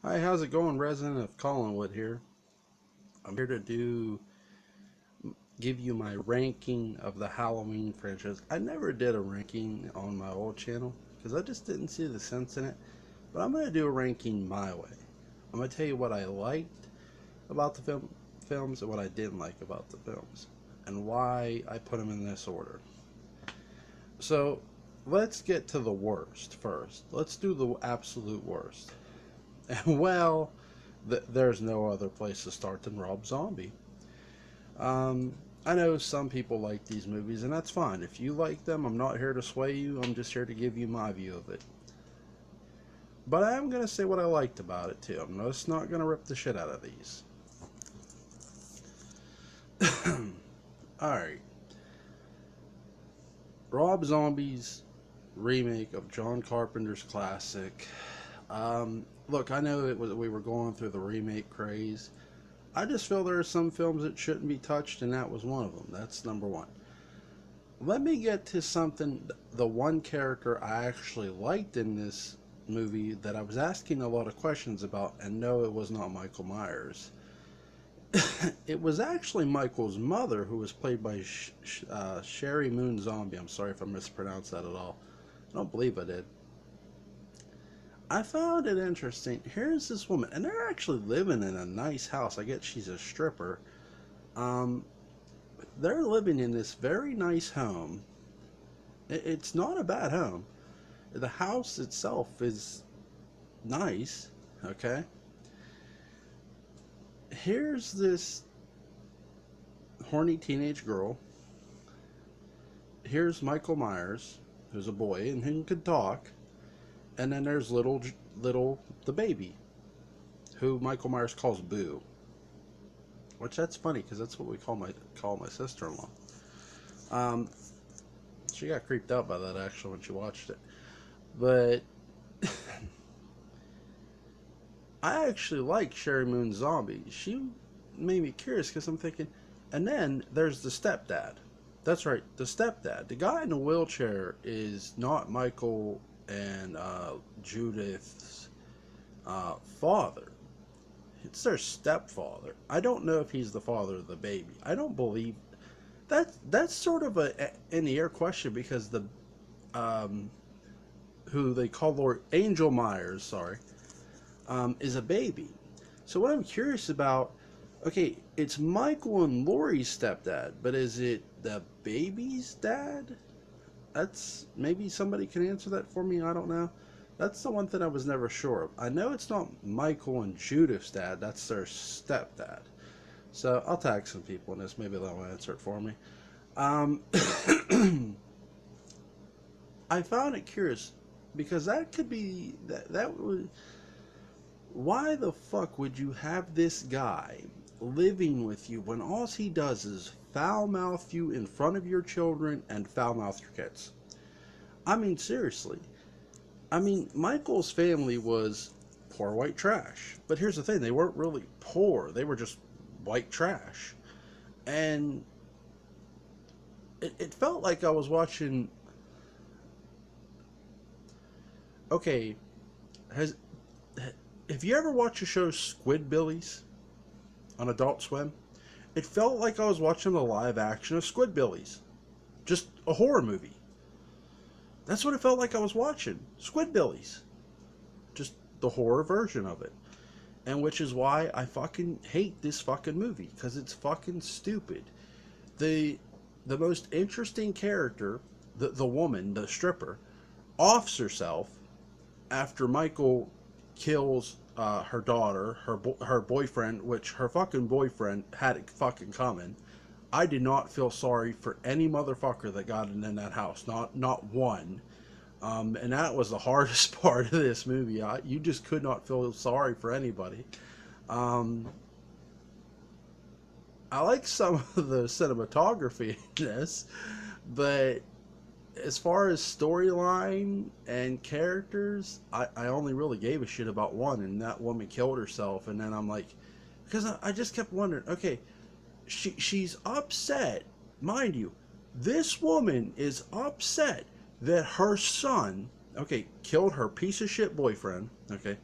Hi, how's it going, resident of Collinwood here? I'm here to give you my ranking of the Halloween franchise. I never did a ranking on my old channel because I just didn't see the sense in it. But I'm going to do a ranking my way. I'm going to tell you what I liked about the films and what I didn't like about the films and why I put them in this order. So, let's get to the worst first. Let's do the absolute worst. Well, there's no other place to start than Rob Zombie. Um, I know some people like these movies, and that's fine. If you like them, I'm not here to sway you. I'm just here to give you my view of it. But I am going to say what I liked about it, too. I'm just not going to rip the shit out of these. Alright. Rob Zombie's remake of John Carpenter's classic. Look, I know we were going through the remake craze. I just feel there are some films that shouldn't be touched, and that was one of them. That's number one. Let me get to something. The one character I actually liked in this movie that I was asking a lot of questions about, and no, it was not Michael Myers. It was actually Michael's mother, who was played by Sherry Moon Zombie. I'm sorry if I mispronounced that at all. I don't believe I did. I found it interesting. Here's this woman, and they're actually living in a nice house. I guess she's a stripper. Um, they're living in this very nice home. It's not a bad home. The house itself is nice. Okay. Here's this horny teenage girl. Here's Michael Myers, who's a boy and who can talk. And then there's little the baby, who Michael Myers calls Boo. Which that's funny because that's what we call my sister-in-law. Um, she got creeped out by that actually when she watched it. But I actually like Sherry Moon Zombie. She made me curious because I'm thinking, and then there's the stepdad. That's right, the stepdad. The guy in the wheelchair is not Michael and Judith's father. It's their stepfather. I don't know if he's the father of the baby. I don't believe that's sort of a in the air question because the um, who they call Lord Angel Myers, sorry, is a baby. So what I'm curious about, okay, it's Michael and Laurie's stepdad, but is it the baby's dad? That's maybe somebody can answer that for me. I don't know. That's the one thing I was never sure of. I know it's not Michael and Judith's dad. That's their stepdad. So I'll tag some people in this. Maybe they'll answer it for me. Um, I found it curious because that could be that would. Why the fuck would you have this guy living with you when all he does is foul mouth you in front of your children and foul mouth your kids? I mean, seriously. I mean, Michael's family was poor white trash. But here's the thing, they weren't really poor, they were just white trash. And it felt like I was watching. Okay, has. Have you ever watched the show Squidbillies on Adult Swim? It felt like I was watching the live action of Squidbillies. Just a horror movie. That's what it felt like I was watching. Squidbillies. Just the horror version of it. And which is why I fucking hate this fucking movie. Because it's fucking stupid. The the most interesting character, the woman, the stripper, offs herself after Michael kills her daughter, her boyfriend, which her fucking boyfriend had it fucking coming. I did not feel sorry for any motherfucker that got in that house. Not one. And that was the hardest part of this movie. You just could not feel sorry for anybody. Um, I like some of the cinematography in this, but as far as storyline and characters, I only really gave a shit about one, and that woman killed herself. And then I'm like, because I just kept wondering, okay, she's upset, mind you, this woman is upset that her son, okay, killed her piece of shit boyfriend, okay,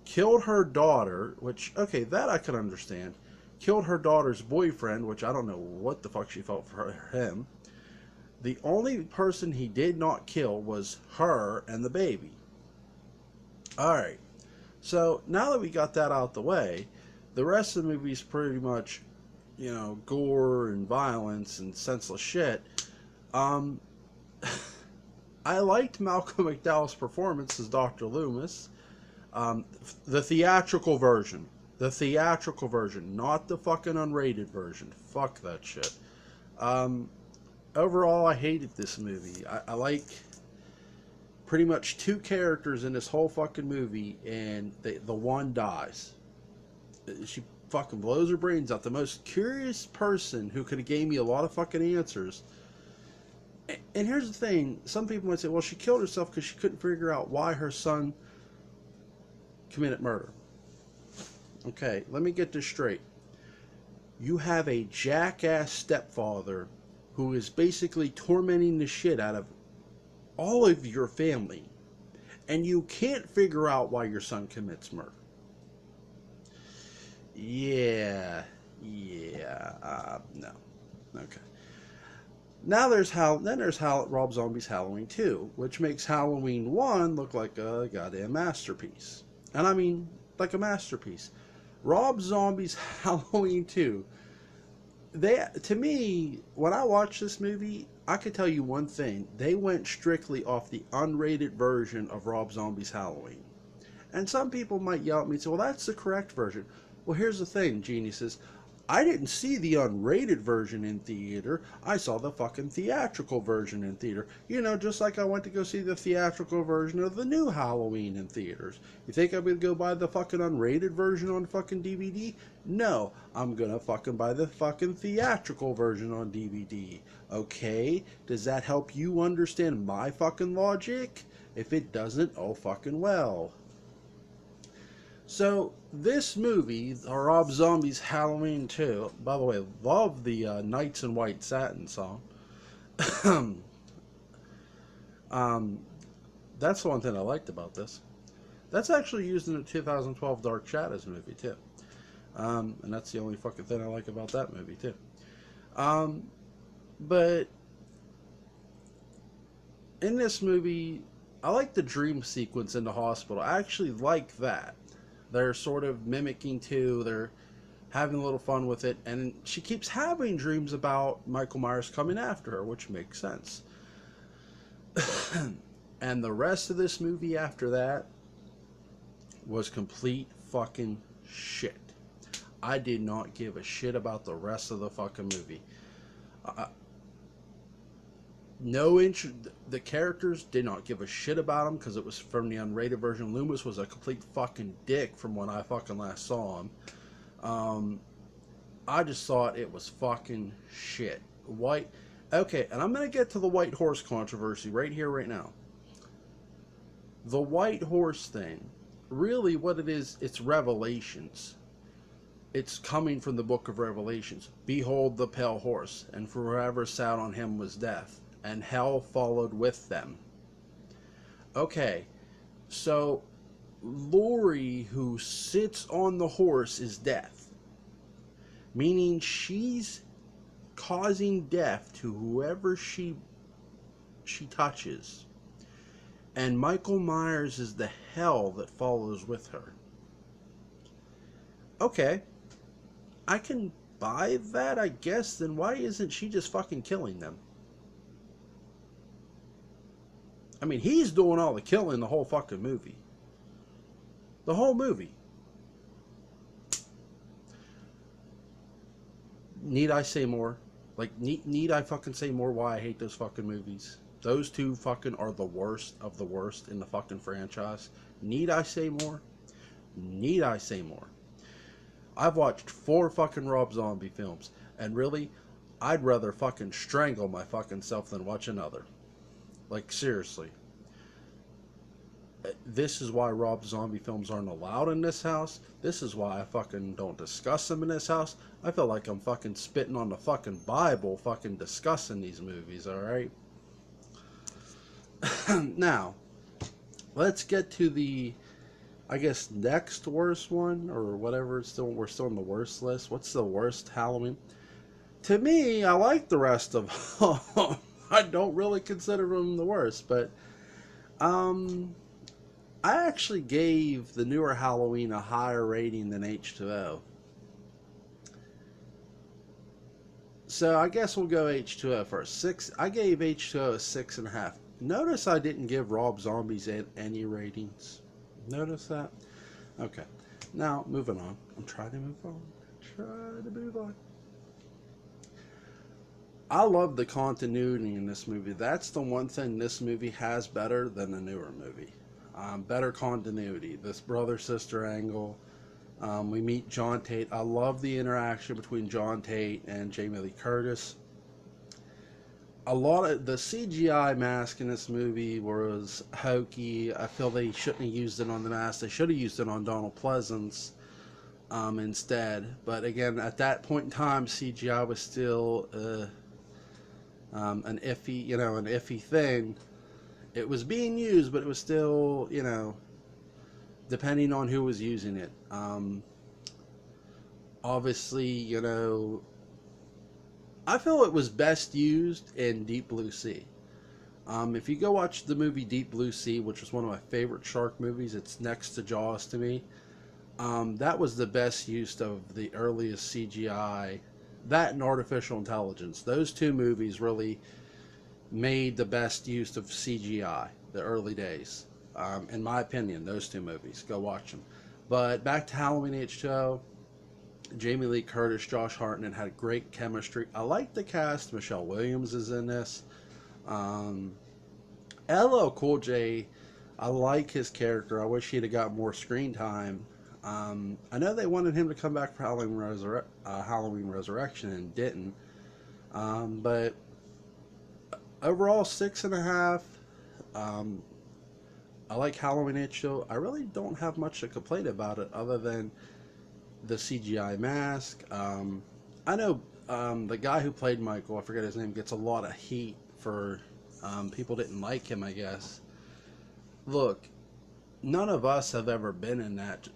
killed her daughter, which, okay, that I can understand. Killed her daughter's boyfriend, which I don't know what the fuck she felt for him. The only person he did not kill was her and the baby. Alright, so now that we got that out the way, the rest of the movie is pretty much, you know, gore and violence and senseless shit. I liked Malcolm McDowell's performance as Dr. Loomis. The theatrical version. The theatrical version, not the fucking unrated version. Fuck that shit. Overall, I hated this movie. I like pretty much two characters in this whole fucking movie, and the one dies. She fucking blows her brains out. The most curious person who could have gave me a lot of fucking answers. And here's the thing. Some people might say, well, she killed herself because she couldn't figure out why her son committed murder. Okay, let me get this straight. You have a jackass stepfather who is basically tormenting the shit out of all of your family, and you can't figure out why your son commits murder. Yeah, no. Okay. Now there's Rob Zombie's Halloween 2, which makes Halloween 1 look like a goddamn masterpiece. And I mean, like a masterpiece. Rob Zombie's Halloween 2, to me, when I watched this movie, I could tell you one thing. They went strictly off the unrated version of Rob Zombie's Halloween. And some people might yell at me and say, well, that's the correct version. Well, here's the thing, geniuses. I didn't see the unrated version in theater. I saw the fucking theatrical version in theater. You know, just like I went to go see the theatrical version of the new Halloween in theaters. You think I'm gonna go buy the fucking unrated version on fucking DVD? No, I'm gonna fucking buy the fucking theatrical version on DVD. Okay? Does that help you understand my fucking logic? If it doesn't, oh fucking well. So, this movie, Rob Zombie's Halloween 2, by the way, love the Knights in White Satin song. That's the one thing I liked about this. That's actually used in the 2012 Dark Shadows movie, too. And that's the only fucking thing I like about that movie, too. But, in this movie, I like the dream sequence in the hospital. I actually like that. They're sort of mimicking too. They're having a little fun with it. And she keeps having dreams about Michael Myers coming after her, which makes sense. And the rest of this movie after that was complete fucking shit. I did not give a shit about the rest of the fucking movie. The characters did not give a shit about them because it was from the unrated version. Loomis was a complete fucking dick from when I fucking last saw him. I just thought it was fucking shit. Okay, and I'm gonna get to the white horse controversy right here, right now. The white horse thing, really what it is, it's Revelations. It's coming from the book of Revelations. Behold the pale horse, and forever sat on him was death, and hell followed with them. Okay, so Laurie, who sits on the horse, is death. Meaning she's causing death to whoever she touches. And Michael Myers is the hell that follows with her. Okay, I can buy that, I guess. Then why isn't she just fucking killing them? I mean, he's doing all the killing the whole fucking movie. The whole movie. Need I say more? Like, need I fucking say more why I hate those fucking movies? Those two fucking are the worst of the worst in the fucking franchise. Need I say more? Need I say more? I've watched 4 fucking Rob Zombie films, and really, I'd rather fucking strangle my fucking self than watch another. Like, seriously. This is why Rob Zombie films aren't allowed in this house. This is why I fucking don't discuss them in this house. I feel like I'm fucking spitting on the fucking Bible fucking discussing these movies, alright? Now, let's get to the I guess next worst one or whatever. It's still we're still on the worst list. What's the worst Halloween? To me, I like the rest of them. I don't really consider them the worst, but um, I actually gave the newer Halloween a higher rating than H2O. So I guess we'll go H2O first. Six. I gave H2O a 6.5. Notice I didn't give Rob Zombies any ratings. Notice that? Okay. Now moving on. I'm trying to move on. Try to move on. I love the continuity in this movie. That's the one thing this movie has better than the newer movie. Better continuity. This brother sister angle. We meet John Tate. I love the interaction between John Tate and Jamie Lee Curtis. A lot of the CGI mask in this movie was hokey. I feel they shouldn't have used it on the mask. They should have used it on Donald Pleasance instead. But again, at that point in time, CGI was still an iffy thing. It was being used, but it was still, depending on who was using it. Obviously, I feel it was best used in Deep Blue Sea. If you go watch the movie Deep Blue Sea, which was one of my favorite shark movies, it's next to Jaws to me. That was the best use of the earliest CGI. That and Artificial Intelligence. Those two movies really made the best use of CGI, the early days. In my opinion, those two movies. Go watch them. But back to Halloween H2O. Jamie Lee Curtis, Josh Hartnett had great chemistry. I like the cast. Michelle Williams is in this. LL Cool J, I like his character. I wish he'd have got more screen time. I know they wanted him to come back for Halloween Resurrection and didn't. But overall, 6.5. I like Halloween H2O. I really don't have much to complain about it other than the CGI mask. I know the guy who played Michael, I forget his name, gets a lot of heat for people didn't like him, I guess. Look, none of us have ever been in that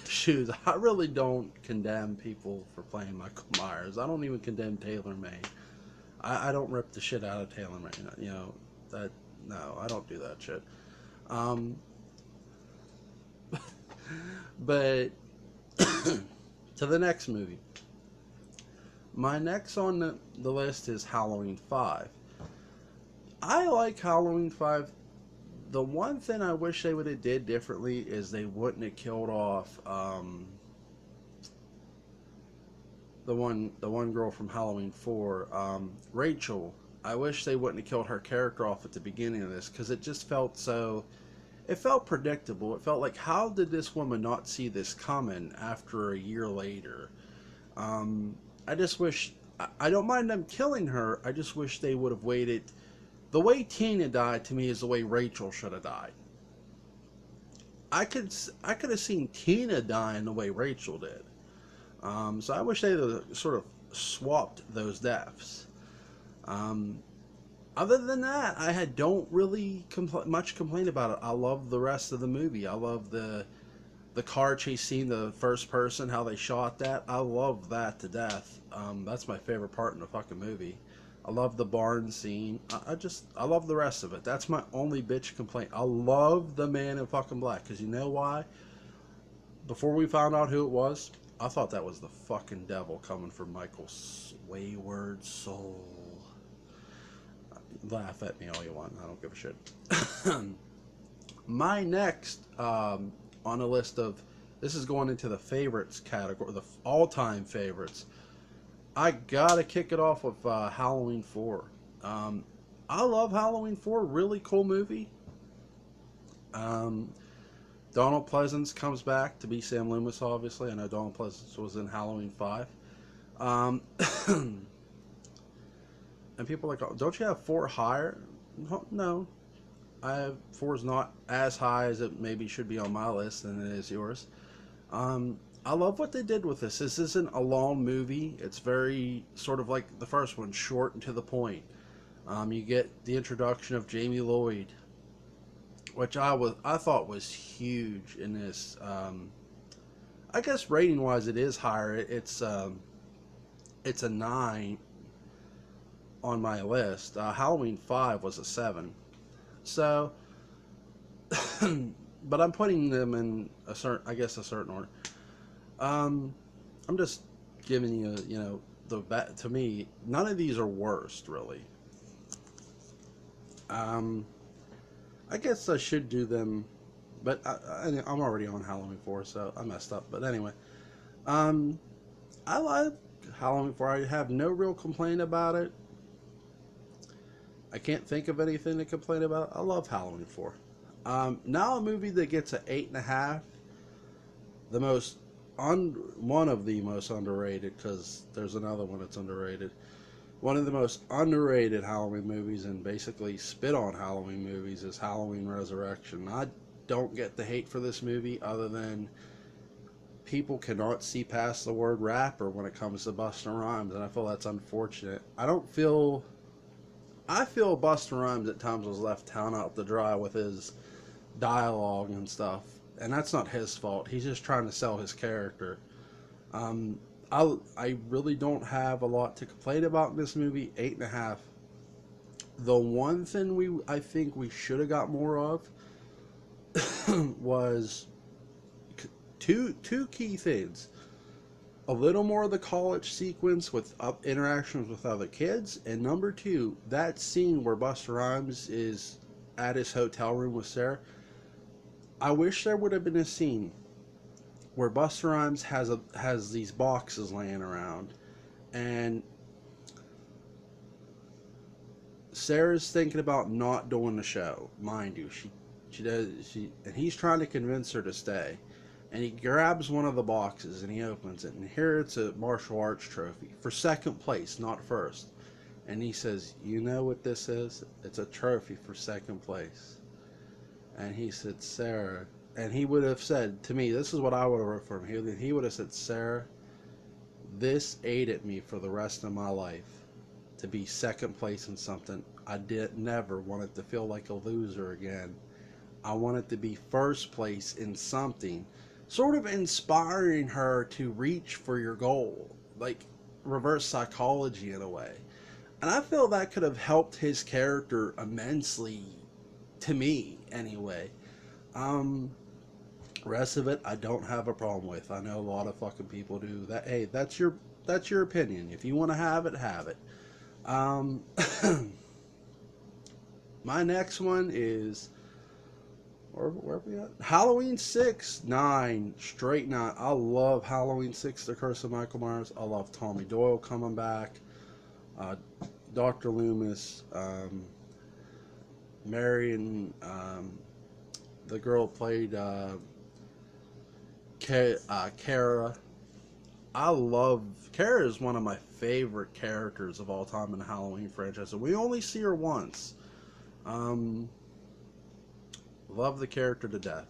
shoes. I really don't condemn people for playing Michael Myers. I don't even condemn Taylor May. I don't rip the shit out of Taylor May. No, I don't do that shit. But to the next movie. My next on the list is Halloween 5. I like Halloween 5. The one thing I wish they would have did differently is they wouldn't have killed off the one girl from Halloween 4, Rachel. I wish they wouldn't have killed her character off at the beginning of this because it just felt so. It felt predictable. It felt like, how did this woman not see this coming after a year later? I just wish. I don't mind them killing her. I just wish they would have waited. The way Tina died to me is the way Rachel should have died. I could have seen Tina dying the way Rachel did. So I wish they had sort of swapped those deaths. Other than that, don't really much complain about it. I love the rest of the movie. I love the car chase scene, the first person, how they shot that. I love that to death. That's my favorite part in the fucking movie. I love the barn scene. I love the rest of it. That's my only bitch complaint. I love the man in fucking black. Because you know why? Before we found out who it was, I thought that was the fucking devil coming for Michael's wayward soul. Laugh at me all you want. I don't give a shit. My next on a list of, this is going into the favorites category, the all-time favorites. I gotta kick it off with Halloween 4. I love Halloween 4. Really cool movie. Donald Pleasance comes back to be Sam Loomis, obviously. I know Donald Pleasance was in Halloween 5. And people are like, oh, don't you have 4 higher? No. 4 is not as high as it maybe should be on my list than it is yours. I love what they did with this. This isn't a long movie. It's very sort of like the first one, short and to the point. You get the introduction of Jamie Lloyd. which I thought was huge in this. I guess rating wise, it is higher. It's a 9 on my list. Halloween 5 was a 7. So, but I'm putting them in a certain order. I'm just giving you, to me, none of these are worst, really. Um, I guess I should do them, but I'm already on Halloween 4, so I messed up. But anyway, um, I like Halloween 4. I have no real complaint about it. I can't think of anything to complain about. I love Halloween 4. Now a movie that gets an 8.5, the most one of the most underrated, because there's another one that's underrated. One of the most underrated Halloween movies, and basically spit on Halloween movies, is Halloween Resurrection. I don't get the hate for this movie, other than people cannot see past the word rapper when it comes to Busta Rhymes, and I feel that's unfortunate. I feel Busta Rhymes at times was left down out to dry with his dialogue and stuff, and that's not his fault. He's just trying to sell his character. Um, I really don't have a lot to complain about in this movie. 8.5. The one thing I think we should have got more of was two key things. A little more of the college sequence with interactions with other kids, and number 2, that scene where Busta Rhymes is at his hotel room with Sarah. I wish there would have been a scene where Busta Rhymes has these boxes laying around, and Sarah's thinking about not doing the show. Mind you, and he's trying to convince her to stay. And he grabs one of the boxes and he opens it, and here it's a martial arts trophy for second place, not first. And he says, "You know what this is? It's a trophy for second place." And he said, "Sarah," and he would have said to me, this is what I would have wrote for him. He would have said, "Sarah, this ate at me for the rest of my life to be second place in something. I never wanted to feel like a loser again. I wanted to be first place in something," sort of inspiring her to reach for your goal, like reverse psychology in a way. And I feel that could have helped his character immensely, to me anyway. Um, Rest of it, I don't have a problem with. I know a lot of fucking people do that. Hey, that's your opinion. If you want to have it, have it. Um, my next one is, where are we at? Halloween 6, 9, straight 9. I love Halloween 6, The Curse of Michael Myers. I love Tommy Doyle coming back. Uh, Dr. Loomis, Marion, the girl played Kara. Kara is one of my favorite characters of all time in the Halloween franchise, and we only see her once. Love the character to death.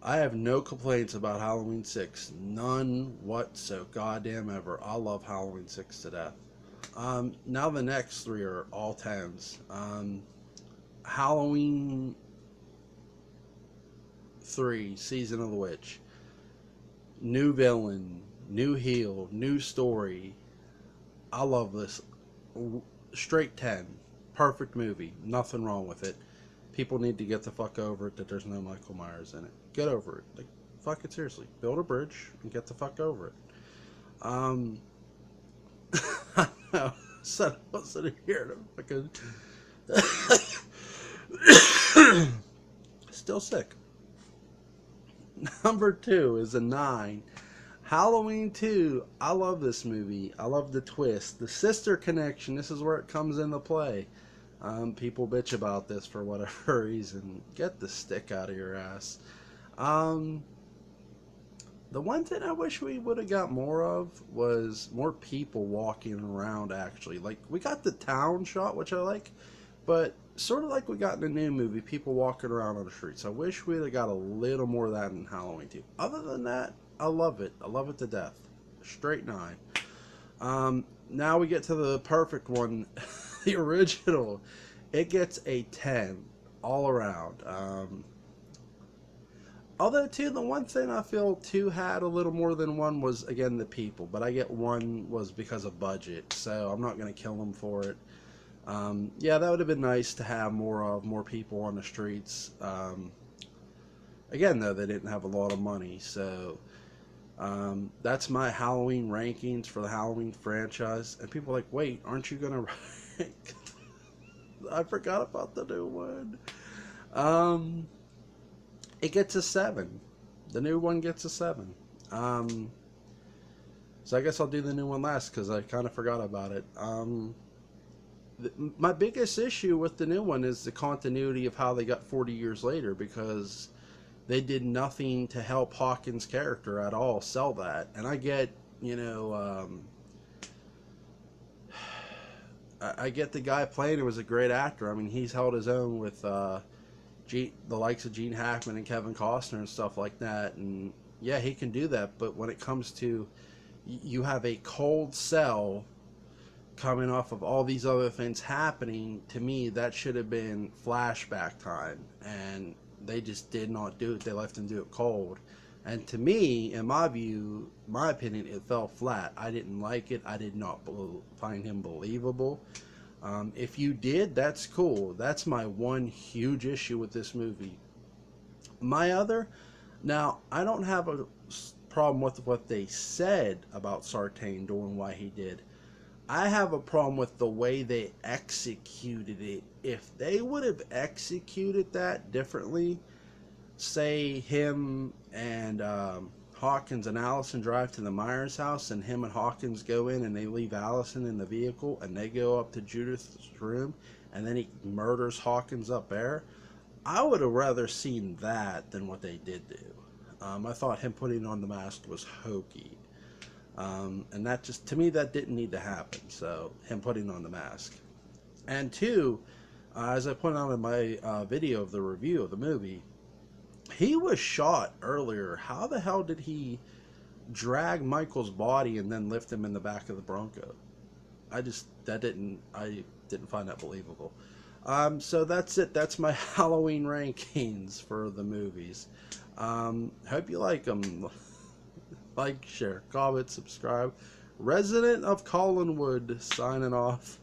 I have no complaints about Halloween 6. None whatso goddamn ever. I love Halloween 6 to death. Now the next 3 are all 10s. Halloween 3, Season of the Witch. New villain, new heel, new story. I love this. Straight 10. Perfect movie. Nothing wrong with it. People need to get the fuck over it that there's no Michael Myers in it. Get over it. Like, fuck it, seriously. Build a bridge and get the fuck over it. I know. I wasn't here to fucking... Still sick. Number 2 is a 9. Halloween 2. I love this movie. I love the twist. The sister connection. This is where it comes into play. People bitch about this for whatever reason. Get the stick out of your ass. The one thing I wish we would have got more of was more people walking around, actually. Like, we got the town shot, which I like, but sort of like we got in the new movie, people walking around on the streets. I wish we'd have got a little more of that in Halloween 2. Other than that, I love it. I love it to death. Straight 9. Now we get to the perfect one. The original. It gets a 10. all around. Although, too, the one thing I feel two had a little more than one was, again, the people. But I get one was because of budget, so I'm not going to kill them for it. Yeah, that would have been nice to have more people on the streets. Again, though, they didn't have a lot of money, so that's my Halloween rankings for the Halloween franchise. And people are like, wait, aren't you going to rank? I forgot about the new one. Um, it gets a 7. The new one gets a 7. So I guess I'll do the new one last because I kind of forgot about it. My biggest issue with the new one is the continuity of how they got 40 years later, because they did nothing to help Hawkins' character at all sell that. And I get, you know, I get the guy playing it was a great actor. I mean, he's held his own with the likes of Gene Hackman and Kevin Costner and stuff like that. And yeah, he can do that. But when it comes to, you have a cold sell coming off of all these other things happening, to me, that should have been flashback time. And they just did not do it. They left him do it cold. And to me, in my view, my opinion, it fell flat. I didn't like it. I did not find him believable. If you did, that's cool. That's my one huge issue with this movie. My other, now, I don't have a problem with what they said about Sartain doing why he did. I have a problem with the way they executed it. If they would have executed that differently, say him and Hawkins and Allison drive to the Myers house, and him and Hawkins go in and they leave Allison in the vehicle, and they go up to Judith's room, and then he murders Hawkins up there, I would have rather seen that than what they did do. I thought him putting on the mask was hokey. And that just, to me, that didn't need to happen. So, him putting on the mask. And two, as I pointed out in my video of the review of the movie, he was shot earlier. How the hell did he drag Michael's body and then lift him in the back of the Bronco? I didn't find that believable. So that's it. That's my Halloween rankings for the movies. Hope you like them. Like, share, comment, subscribe. Resident of Collinwood signing off.